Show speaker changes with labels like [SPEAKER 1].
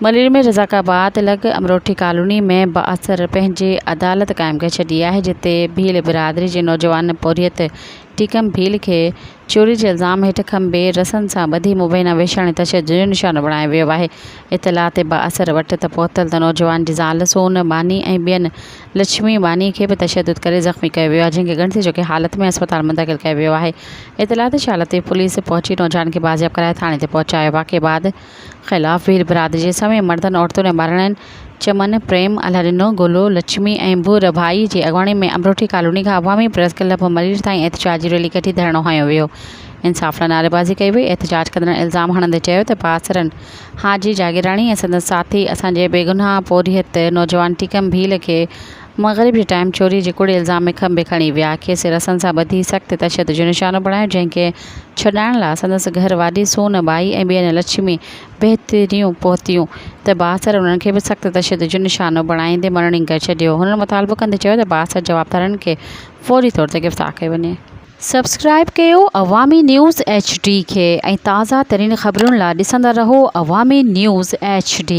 [SPEAKER 1] मलेर में रज़ाकाबाद लॻ अमरोठी कॉलोनी में बाअसर पंहिंजी अदालत क़ाइमु करे छॾी आहे, जिते भील बिरादरी जे नौजवान पोरियत टीकम भील खे चोरी जे इल्ज़ाम हेठि खंबे रसनि सां ॿधी मुबैना विछाइण ऐं तशदुद जो निशानो बणायो वियो आहे। इतला ते बाअसर वटि त पहुतल त नौजवान जी ज़ाल सोन बानी ऐं ॿियनि लक्ष्मी बानी खे बि तशदुद करे ज़ख़्मी कयो वियो आहे, जंहिंखे ॻणिती जोॻी हालत में अस्पताल मुंतक़िल कयो वियो आहे। इतला ते हालत ते पुलिस पहुची नौजवान खे बाज़ियाब कराए थाणे ते पहुचायो। वाक़े बाद ख़िलाफ़ भील बिरादरी जे समय मर्दनि औरतुनि ऐं ॿारनि चमन प्रेम अल्लाह ॾिनो गुलो लक्ष्मी ऐं भूर भाई जी अॻवानी में अमरोठी कॉलोनी खां अवामी प्रेस क्लब मलीर ताईं एहतजाजी रैली कढी धरणो हयो वियो। इंसाफ़ लाइ नारेबाज़ी कई वई। एहतजाज कंदड़नि इल्ज़ाम हणंदे चयो त बाअसरनि हाजी जागीराणी ऐं संदसि साथी असांजे बेगुनाह पोरियत नौजवान टीकम भील खे मग़रिब जे टाइम चोरी जे कूड़े इल्ज़ाम में खंबे खणी विया। खेसि रसनि सां ॿधी सख़्त तशदुद जो निशानो बणायो, जंहिंखे छॾाइण लाइ संदसि घर वारी सोन बाई ऐं ॿियनि लक्ष्मी बहितरियूं पहुतियूं त बाअसर उन्हनि खे बि सख़्त तशदुद जो निशानो बणाईंदे मरणी करे छॾियो। हुननि मुतालबो कंदे चयो त बाअसर जवाबदारनि खे फ़ौरी तौर ते गिरफ़्तार कयो वञे। सब्सक्राइब कयो अवामी न्यूज़ HD खे ऐं ताज़ा तरीन ख़बरुनि लाइ ॾिसंदा रहो अवामी न्यूज़ HD।